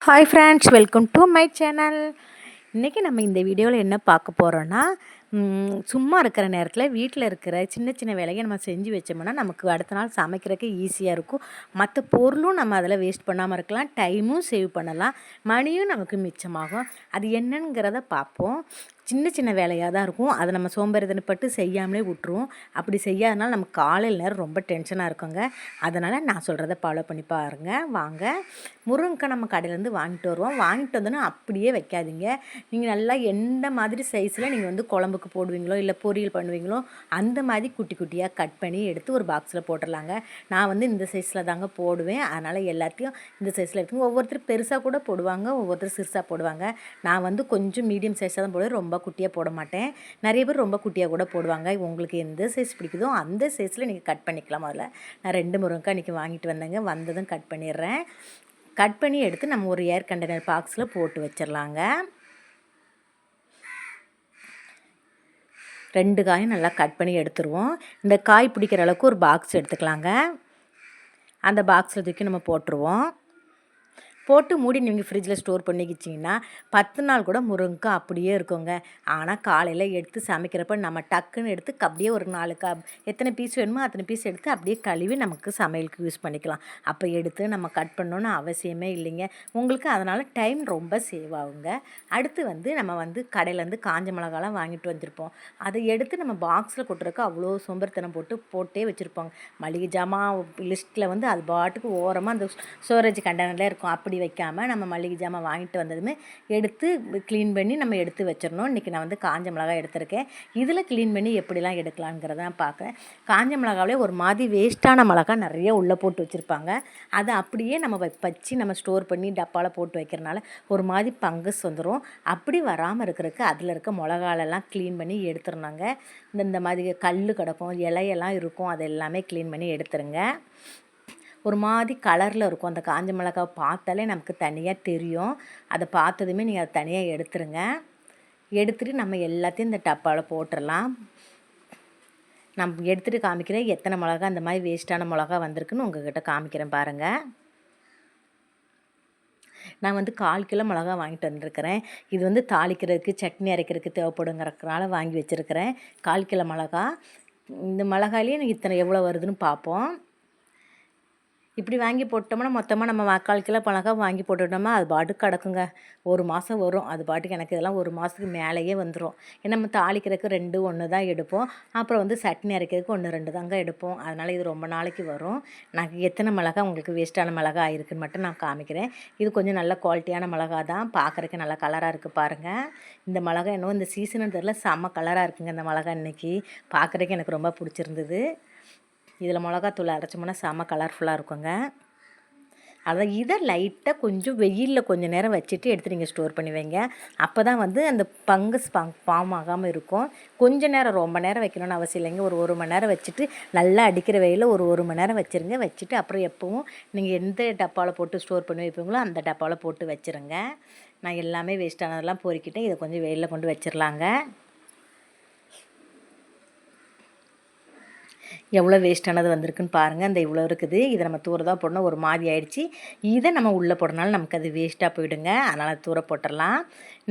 Hi friends, welcome to my channel. இன்றைக்கி நம்ம இந்த வீடியோவில் என்ன பார்க்க போகிறோன்னா, சும்மா இருக்கிற நேரத்தில் வீட்டில் இருக்கிற சின்ன சின்ன வேலையை நம்ம செஞ்சு வச்சோம்னா நமக்கு அடுத்த நாள் சமைக்கிறதுக்கு ஈஸியாக இருக்கும். மற்ற பொருளும் நம்ம அதில் வேஸ்ட் பண்ணாமல் இருக்கலாம், டைமும் சேவ் பண்ணலாம், மணியும் நமக்கு மிச்சமாகும். அது என்னங்கிறத பார்ப்போம். சின்ன சின்ன வேலையாக தான் இருக்கும். அதை நம்ம சோம்பேறித்தனப்பட்டு செய்யாமலே விட்டுருவோம். அப்படி செய்யாதனால நமக்கு காலையில் நேரம் ரொம்ப டென்ஷனாக இருக்குங்க. அதனால் நான் சொல்கிறத ஃபாலோ பண்ணி பாருங்கள். வாங்க, முருங்கைக்காய் நம்ம கடையிலேருந்து வாங்கிட்டு வருவோம். வாங்கிட்டு வந்தோன்னா அப்படியே வைக்காதீங்க. நீங்கள் நல்லா எந்த மாதிரி சைஸில் நீங்கள் வந்து குழம்புக்கு போடுவீங்களோ இல்லை பொரியல் பண்ணுவீங்களோ அந்த மாதிரி குட்டி குட்டியாக கட் பண்ணி எடுத்து ஒரு பாக்ஸில் போட்டுடலாங்க. நான் வந்து இந்த சைஸில் தாங்க போடுவேன். அதனால் எல்லாத்தையும் இந்த சைஸில் எடுத்துங்க. ஒவ்வொருத்தர் பெருசாக கூட போடுவாங்க, ஒவ்வொருத்தர் சிறுசாக போடுவாங்க. நான் வந்து கொஞ்சம் மீடியம் சைஸாக தான் போடுவேன், ரொம்ப குட்டியாக போட மாட்டேன். நிறைய பேர் ரொம்ப குட்டியாக கூட போடுவாங்க. உங்களுக்கு எந்த சைஸ் பிடிக்குதோ அந்த சைஸில் நீங்கள் கட் பண்ணிக்கலாம். முதல்ல நான் 2 முருங்கைக்காய் இன்றைக்கி வாங்கிட்டு வந்தேங்க. வந்ததும் கட் பண்ணிடுறேன். கட் பண்ணி எடுத்து நம்ம ஒரு ஏர் கண்டெய்னர் பாக்ஸில் போட்டு வச்சிடலாங்க. 2 காயும் நல்லா கட் பண்ணி எடுத்துருவோம். இந்த காய் பிடிக்கிற அளவுக்கு ஒரு பாக்ஸ் எடுத்துக்கலாங்க. அந்த பாக்ஸில் தூக்கி நம்ம போட்டுருவோம். போட்டு மூடி நீங்கள் ஃப்ரிட்ஜில் ஸ்டோர் பண்ணிக்கிச்சிங்கன்னா 10 நாள் கூட முருங்கைக்காய் அப்படியே இருக்குங்க. ஆனால் காலையில் எடுத்து சமைக்கிறப்ப நம்ம டக்குன்னு எடுத்து அப்படியே ஒரு 4 எத்தனை பீஸ் வேணுமோ அத்தனை பீஸ் எடுத்து அப்படியே கழுவி நமக்கு சமையலுக்கு யூஸ் பண்ணிக்கலாம். அப்போ எடுத்து நம்ம கட் பண்ணணுன்னு அவசியமே இல்லைங்க. உங்களுக்கு அதனால் டைம் ரொம்ப சேவ் ஆகுங்க. அடுத்து வந்து நம்ம வந்து கடையிலேருந்து காஞ்ச மிளகாலாம் வாங்கிட்டு வந்திருப்போம். அதை எடுத்து நம்ம பாக்ஸில் கொட்டுறதுக்கு அவ்வளோ சோம்பேறித்தனம் போட்டே வச்சுருப்போங்க. மளிகை ஜாமான் லிஸ்ட்டில் வந்து அது பாட்டுக்கு ஓரமாக அந்த ஸ்டோரேஜ் கண்டெய்னரில் இருக்கும். அப்படி வைக்காமல் நம்ம மளிகை ஜாமான் வாங்கிட்டு வந்ததுமே எடுத்து க்ளீன் பண்ணி நம்ம எடுத்து வச்சிடணும். இன்றைக்கி நான் வந்து காஞ்ச மிளகாய் எடுத்திருக்கேன். இதில் க்ளீன் பண்ணி எப்படிலாம் எடுக்கலாங்கிறதான் பார்க்குறேன். காஞ்ச மிளகாவிலே ஒரு மாதிரி வேஸ்ட்டான மிளகாய் நிறைய உள்ளே போட்டு வச்சுருப்பாங்க. அதை அப்படியே நம்ம வச்சு நம்ம ஸ்டோர் பண்ணி டப்பாவில் போட்டு வைக்கிறனால ஒரு மாதிரி பங்கஸ் வந்துடும். அப்படி வராமல் இருக்கிறதுக்கு அதில் இருக்க மிளகாலெல்லாம் க்ளீன் பண்ணி எடுத்துடணுங்க. இந்த மாதிரி கல் கிடக்கும், இலையெல்லாம் இருக்கும், அது எல்லாமே க்ளீன் பண்ணி எடுத்துருங்க. ஒரு மாதிரி கலரில் இருக்கும். அந்த காஞ்ச மிளகாவை பார்த்தாலே நமக்கு தனியாக தெரியும். அதை பார்த்ததுமே நீங்கள் அதை தனியாக எடுத்துருங்க. எடுத்துகிட்டு நம்ம எல்லாத்தையும் இந்த டப்பாவில் போட்டுடலாம். நம்ம எடுத்துகிட்டு காமிக்கிறேன் எத்தனை மிளகா அந்த மாதிரி வேஸ்ட்டான மிளகா வந்திருக்குன்னு உங்கள்கிட்ட காமிக்கிறேன் பாருங்கள். நான் வந்து 1/4 கிலோ மிளகா வாங்கிட்டு வந்திருக்கிறேன். இது வந்து தாளிக்கிறதுக்கு சட்னி அரைக்கிறதுக்கு தேவைப்படுங்கிறதுனால வாங்கி வச்சுருக்கிறேன். 1/4 கிலோ மிளகா. இந்த மிளகாயிலேயே எனக்கு இத்தனை எவ்வளோ வருதுன்னு பார்ப்போம். இப்படி வாங்கி போட்டோம்னா மொத்தமாக நம்ம 1/4 கிலோ மிளகா வாங்கி போட்டுட்டோம்னா அது பாட்டுக்கு கிடக்குங்க. 1 மாதம் வரும். அது பாட்டுக்கு எனக்கு இதெல்லாம் 1 மாதத்துக்கு மேலேயே வந்துடும். ஏன்னா நம்ம தாளிக்கிறதுக்கு 2 1 தான் எடுப்போம். அப்புறம் வந்து சட்னி அரைக்கிறதுக்கு 1 2 தாங்க எடுப்போம். அதனால் இது ரொம்ப நாளைக்கு வரும். நான் எத்தனை மிளகா உங்களுக்கு வேஸ்ட்டான மிளகா ஆயிருக்குன்னு மட்டும் நான் காமிக்கிறேன். இது கொஞ்சம் நல்ல குவாலிட்டியான மிளகா தான். பார்க்குறதுக்கு நல்லா கலராக இருக்குது பாருங்கள். இந்த மிளகா என்னவோ இந்த சீசனுன்னு தெரியல, செம்ம கலராக இருக்குங்க இந்த மிளகா. இன்றைக்கி பார்க்குறதுக்கு எனக்கு ரொம்ப பிடிச்சிருந்தது. இதில் மிளகாத்தூள் அரைச்சோம்னா செம்ம கலர்ஃபுல்லாக இருக்குங்க. அதான் இதை லைட்டாக கொஞ்சம் வெயிலில் கொஞ்சம் நேரம் வச்சுட்டு எடுத்து நீங்கள் ஸ்டோர் பண்ணி வைங்க. அப்போ தான் வந்து அந்த பங்கஸ் ஃபார்ம் ஆகாமல் இருக்கும். கொஞ்சம் நேரம், ரொம்ப நேரம் வைக்கணும்னு அவசியம் இல்லைங்க. ஒரு 1 மணி நேரம் வச்சுட்டு நல்லா அடிக்கிற வெயிலில் ஒரு 1 மணி நேரம் வச்சுருங்க. வச்சுட்டு அப்புறம் எப்பவும் நீங்கள் எந்த டப்பாவில் போட்டு ஸ்டோர் பண்ணி வைப்பீங்களோ அந்த டப்பாவில் போட்டு வச்சுருங்க. நான் எல்லாமே வேஸ்ட்டானதெல்லாம் பொறுக்கிட்டேன். இதை கொஞ்சம் வெயிலில் கொண்டு வச்சிடலாங்க. எவ்வளோ வேஸ்ட்டானது வந்திருக்குன்னு பாருங்கள். இந்த இவ்வளோ இருக்குது. இதை நம்ம தூர தான் போடணும். ஒரு மாதிரி ஆயிடுச்சு. இதை நம்ம உள்ளே போடுறனால நமக்கு அது வேஸ்ட்டாக போயிடுங்க. அதனால் தூர போட்டுடலாம்.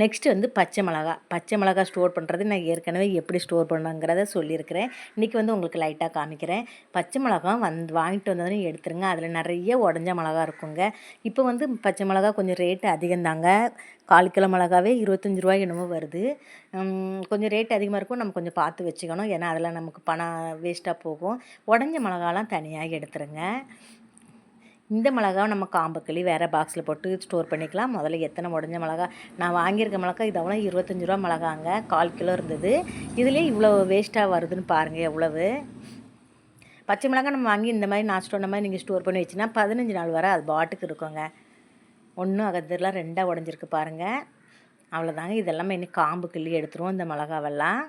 நெக்ஸ்ட்டு வந்து பச்சை மிளகா ஸ்டோர் பண்ணுறது நான் ஏற்கனவே எப்படி ஸ்டோர் பண்ணுங்கிறத சொல்லியிருக்கிறேன். இன்றைக்கி வந்து உங்களுக்கு லைட்டாக காமிக்கிறேன். பச்சை மிளகா வாங்கிட்டு வந்ததுன்னு எடுத்துருங்க. அதில் நிறைய உடஞ்ச மிளகா இருக்குங்க. இப்போ வந்து பச்சை மிளகா கொஞ்சம் ரேட்டு அதிகம்தாங்க. 1/4 கிலோ மிளகாவே 25 ரூபாய் என்னமோ வருது. கொஞ்சம் ரேட் அதிகமாக இருக்கும். நம்ம கொஞ்சம் பார்த்து வச்சுக்கணும். ஏன்னா அதெல்லாம் நமக்கு பணம் வேஸ்ட்டாக போகும். உடஞ்ச மிளகாலாம் தனியாக எடுத்துருங்க. இந்த மிளகாவை நம்ம காம்பு கிள்ளி வேறு பாக்ஸில் போட்டு ஸ்டோர் பண்ணிக்கலாம். முதல்ல எத்தனை உடஞ்ச மிளகா நான் வாங்கியிருக்க மிளகா இதெல்லாம் 25 ரூபா மிளகாங்க. 1/4 கிலோ இருந்தது. இதுலேயே இவ்வளோ வேஸ்ட்டாக வருதுன்னு பாருங்கள் எவ்வளவு. பச்சை மிளகா நம்ம வாங்கி இந்த மாதிரி நான் ஸ்டோர் மாதிரி நீங்கள் ஸ்டோர் பண்ணி வச்சுன்னா 15 நாள் வரை அது பாட்டுக்கு இருக்குங்க. ஒன்றும் அகத்திலாம் 2 உடஞ்சிருக்கு பாருங்கள். அவ்வளோதாங்க. இதெல்லாமே இன்னும் காம்பு கிள்ளி எடுத்துருவோம் இந்த மிளகாவெல்லாம்.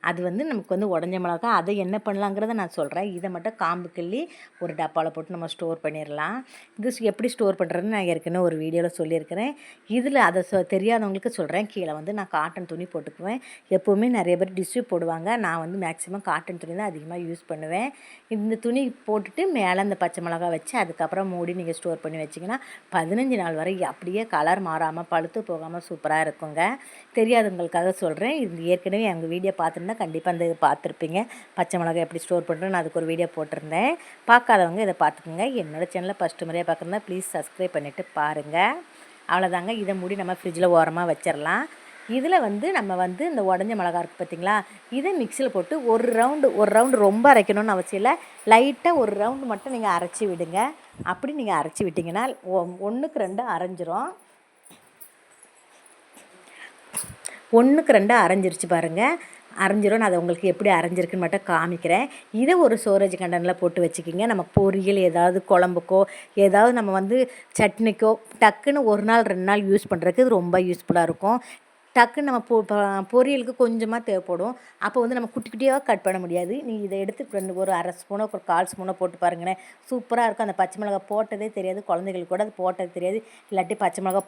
அது வந்து நமக்கு வந்து உடஞ்ச மிளகா. அதை என்ன பண்ணலாங்கிறத நான் சொல்கிறேன். இதை மட்டும் காம்பு கிள்ளி ஒரு டப்பாவில் போட்டு நம்ம ஸ்டோர் பண்ணிடலாம். இது எப்படி ஸ்டோர் பண்ணுறதுன்னு நான் ஏற்கனவே ஒரு வீடியோவில் சொல்லியிருக்கிறேன். இதில் அதை தெரியாதவங்களுக்கு சொல்கிறேன். கீழே வந்து நான் காட்டன் துணி போட்டுக்குவேன். எப்போவுமே நிறைய பேர் டிஷ்யூ போடுவாங்க. நான் வந்து மேக்ஸிமம் காட்டன் துணி தான் அதிகமாக யூஸ் பண்ணுவேன். இந்த துணி போட்டுட்டு மேலே அந்த பச்சை மிளகா வச்சு அதுக்கப்புறம் மூடி நீங்கள் ஸ்டோர் பண்ணி வச்சிங்கன்னா 15 நாள் வரை அப்படியே கலர் மாறாமல் பழுத்து போகாமல் சூப்பராக இருக்குங்க. தெரியாதவங்களுக்காக சொல்கிறேன். இது ஏற்கனவே எங்கள் வீடியோ பார்த்துருந்தா கண்டிப்பாக அந்த இது பார்த்துருப்பீங்க. பச்சை மிளகாய் எப்படி ஸ்டோர் பண்ணுறேன்னு அதுக்கு ஒரு வீடியோ போட்டிருந்தேன். பார்க்காதவங்க இதை பார்த்துக்குங்க. என்னோடய சேனலை ஃபஸ்ட்டு முறையாக பார்க்குறதா ப்ளீஸ் சப்ஸ்கிரைப் பண்ணிவிட்டு பாருங்கள். அவ்வளோதாங்க. இதை மூடி நம்ம ஃப்ரிட்ஜில் ஓரமாக வச்சிடலாம். இதில் வந்து நம்ம வந்து இந்த உடஞ்ச மிளகா இருக்குது பார்த்திங்களா, இதை மிக்சியில் போட்டு ஒரு ரவுண்டு ரொம்ப அரைக்கணும்னு அவசியம் இல்லை. லைட்டாக ஒரு ரவுண்டு மட்டும் நீங்கள் அரைச்சி விடுங்க. அப்படி நீங்கள் அரைச்சி விட்டிங்கன்னா 1க்கு 2 அரைஞ்சிரும். 1க்கு 2 அரைஞ்சிருச்சு பாருங்கள். அரைஞ்சிரும். நான் அதை உங்களுக்கு எப்படி அரைஞ்சிருக்குன்னு மட்டும் காமிக்கிறேன். இதை ஒரு ஸ்டோரேஜ் கண்டெய்னரில் போட்டு வச்சுக்கிங்க. நம்ம பொரியல் ஏதாவது குழம்புக்கோ ஏதாவது நம்ம வந்து சட்னிக்கோ டக்குன்னு 1 நாள் 2 நாள் யூஸ் பண்ணுறதுக்கு இது ரொம்ப யூஸ்ஃபுல்லாக இருக்கும். டக்குன்னு நம்ம பொரியலுக்கு கொஞ்சமாக தேவைப்படும். அப்போ வந்து நம்ம குட்டி குட்டியாக கட் பண்ண முடியாது. நீங்கள் இதை எடுத்து ஒரு 1/2 ஸ்பூனோ ஒரு 1/4 ஸ்பூனோ போட்டு பாருங்களேன். சூப்பராக இருக்கும். அந்த பச்சை மிளகா போட்டதே தெரியாது. குழந்தைகளுக்கு கூட அது போட்டது தெரியாது. இல்லாட்டி பச்சை மிளகா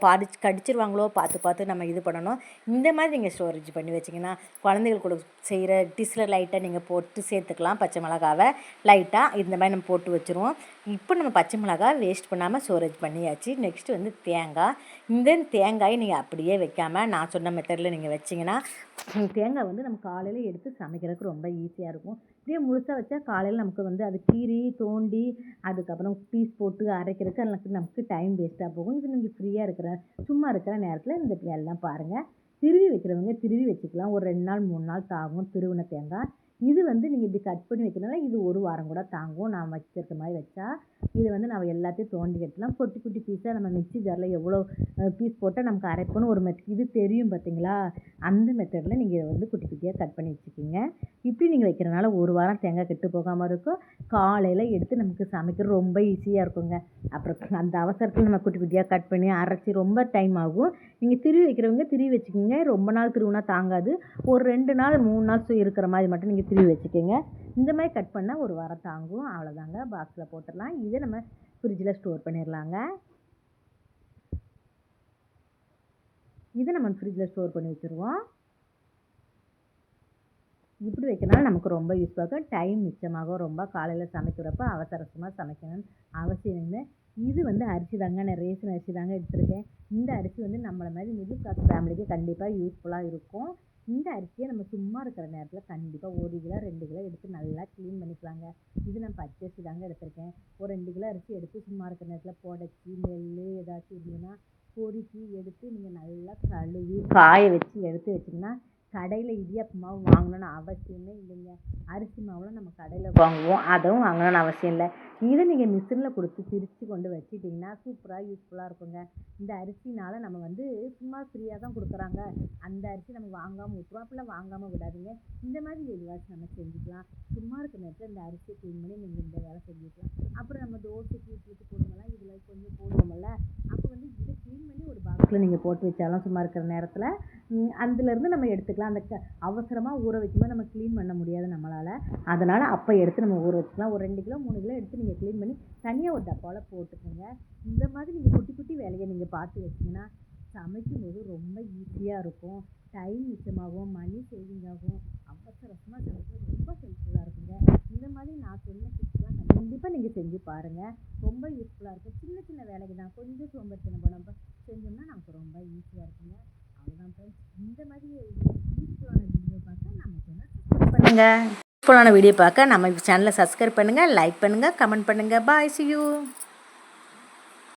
கடிச்சிருவாங்களோ பார்த்து நம்ம இது பண்ணணும். இந்த மாதிரி நீங்கள் ஸ்டோரேஜ் பண்ணி வச்சிங்கன்னா குழந்தைகள் கூட செய்கிற டிஷ்ஷில் லைட்டாக நீங்கள் போட்டு சேர்த்துக்கலாம். பச்சை மிளகாவை லைட்டாக இந்த மாதிரி நம்ம போட்டு வச்சுருவோம். இப்போ நம்ம பச்சை மிளகா வேஸ்ட் பண்ணாமல் ஸ்டோரேஜ் பண்ணியாச்சு. நெக்ஸ்ட்டு வந்து தேங்காய். இந்த தேங்காயை நீங்கள் அப்படியே வைக்காமல் நான் சொன்ன மெத்தடில் நீங்கள் வச்சிங்கன்னா தேங்காய் வந்து நம்ம காலையில் எடுத்து சமைக்கிறதுக்கு ரொம்ப ஈஸியாக இருக்கும். இப்படியே முழுசாக வச்சா காலையில் நமக்கு வந்து அது கீறி தோண்டி அதுக்கப்புறம் பீஸ் போட்டு அரைக்கிறதுக்கு நமக்கு டைம் வேஸ்ட்டாக போகும். இது நீங்கள் ஃப்ரீயாக சும்மா இருக்கிற நேரத்தில் இந்த எல்லாம் பாருங்கள். திருவி வைக்கிறவங்க திருவி வச்சுக்கலாம். ஒரு 2 நாள் 3 நாள் தாங்கும் திருவின தேங்காய். இது வந்து நீங்கள் இப்படி கட் பண்ணி வைக்கிறனால இது 1 வாரம் கூட தாங்கும். நான் வச்சிருக்க மாதிரி வச்சா இதை வந்து நம்ம எல்லாத்தையும் தோண்டி எடுத்துலாம். குட்டி பீஸாக நம்ம மிக்ஸி ஜாரில் எவ்வளோ பீஸ் போட்டால் நமக்கு அரைப்போன்னு ஒரு இது தெரியும் பார்த்தீங்களா, அந்த மெத்தடில் நீங்கள் இதை வந்து குட்டி குட்டியாக கட் பண்ணி வச்சுக்கிங்க. இப்படி நீங்கள் வைக்கிறனால 1 வாரம் தேங்காய் கெட்டு போகாமல் இருக்கும். காலையில் எடுத்து நமக்கு சமைக்கிறது ரொம்ப ஈஸியாக இருக்குங்க. அப்புறம் அந்த அவசரத்தில் நம்ம குட்டி குட்டியாக கட் பண்ணி அரைச்சி ரொம்ப டைம் ஆகும். நீங்கள் திருவி வைக்கிறவங்க திருவி வச்சுக்கிங்க. ரொம்ப நாள் திருவினா தாங்காது. ஒரு 2 நாள் 3 நாள் இருக்கிற மாதிரி மட்டும் நீங்கள் திருவி வச்சுக்கோங்க. இந்த மாதிரி கட் பண்ணால் 1 வாரம் தாங்கும். அவ்வளோதாங்க. பாக்ஸில் போட்டுடலாம். இதை நம்ம ஃப்ரிட்ஜில் ஸ்டோர் பண்ணிடலாங்க. இதை நம்ம ஃப்ரிட்ஜில் ஸ்டோர் பண்ணி வச்சுருவோம். இப்படி வைக்கிறனால நமக்கு ரொம்ப யூஸ்ஃபுல்லாக டைம் மிச்சமாகும். ரொம்ப காலையில் சமைக்கிறப்ப அவசரமாக சமைக்கணும்னு அவசியம் இல்லை. இது வந்து அரிசி தாங்க, நான் ரேஷன் அரிசி தாங்க எடுத்திருக்கேன். இந்த அரிசி வந்து நம்மளை மாதிரி மிடில் கிளாஸ் ஃபேமிலிக்கு கண்டிப்பாக யூஸ்ஃபுல்லாக இருக்கும். இந்த அரிசியை நம்ம சும்மா இருக்கிற நேரத்தில் கண்டிப்பாக 1 கிலோ 2 கிலோ எடுத்து நல்லா க்ளீன் பண்ணிக்கலாங்க. இது நான் பச்சை அரிசி தாங்க எடுத்திருக்கேன். ஒரு 2 கிலோ அரிசி எடுத்து சும்மா இருக்கிற நேரத்தில் புடச்சி நெல் ஏதாச்சும் இருந்ததுன்னா பொறுக்கி எடுத்து நீங்கள் நல்லா கழுவி காய வச்சு எடுத்து வச்சிங்கன்னா கடையில் இடியாப்பு மாவு வாங்கணும்னு அவசியமே இல்லைங்க. அரிசி மாவுலாம் நம்ம கடையில் வாங்குவோம், அதுவும் வாங்கணும்னு அவசியம் இல்லை. இதை நீங்கள் மிஷினில் கொடுத்து பிரித்து கொண்டு வச்சிட்டிங்கன்னா சூப்பராக யூஸ்ஃபுல்லாக இருக்குங்க. இந்த அரிசினால் நம்ம வந்து சும்மா ஃப்ரீயாக தான் கொடுக்குறாங்க, அந்த அரிசி நம்ம வாங்காமல் விட்டுருவோம். அப்படிலாம் வாங்காமல் விடாதீங்க. இந்த மாதிரி எதுவாச்சும் நம்ம செஞ்சுக்கலாம். சும்மா இருக்கிற நேரத்தில் இந்த அரிசியை க்ளீன் பண்ணி நீங்கள் இந்த வேலை செஞ்சுக்கலாம். அப்புறம் நம்ம தோசைக்கு இட்லிக்கு போடும்போதெல்லாம் இதில் கொஞ்சம் போடுவோம்ல, அப்போ வந்து இதை க்ளீன் பண்ணி ஒரு பாக்ஸில் நீங்கள் போட்டு வச்சாலும் சும்மா இருக்கிற நேரத்தில் அதுலேருந்து நம்ம எடுத்துக்கலாம். அந்த அவசரமாக ஊற வைக்கும்போது நம்ம க்ளீன் பண்ண முடியாது நம்மளால். அதனால் அப்போ எடுத்து நம்ம ஊற வச்சுக்கலாம். ஒரு 2 கிலோ 3 கிலோ எடுத்து நீங்கள் க்ளீன் பண்ணி தனியாக ஒரு டப்பாவில் போட்டுக்கோங்க. இந்த மாதிரி நீங்கள் குட்டி வேலையை நீங்கள் பார்த்து வச்சிங்கன்னா சமைக்கும்போது ரொம்ப ஈஸியாக இருக்கும். டைம் மிச்சமாகும், மணி சேவிங் ஆகும். அவசரமாக சமைக்கிறது ரொம்ப ஹெல்ப்ஃபுல்லாக இருக்குங்க. இந்த மாதிரி நான் சொன்ன டிப்ஸ்லாம் கண்டிப்பாக நீங்கள் செஞ்சு பாருங்கள். ரொம்ப யூஸ்ஃபுல்லாக இருக்கும். சின்ன வேலைக்கு தான் கொஞ்சம் சோம்பேறித்தனம் பண்ணாமல் செஞ்சோம்னா நமக்கு ரொம்ப ஈஸியாக இருக்குங்க. அவ்வளோதான் ஃப்ரெண்ட்ஸ். இந்த மாதிரி யூஸ்ஃபுல்லான வீடியோ பார்க்க நம்ம சேனல் சப்ஸ்கிரைப் பண்ணுங்கள். யூஸ்ஃபுல்லான வீடியோ பார்க்க நம்ம சேனலை சப்ஸ்கிரைப் பண்ணுங்கள், லைக் பண்ணுங்கள், கமெண்ட் பண்ணுங்கள். பாய், see you.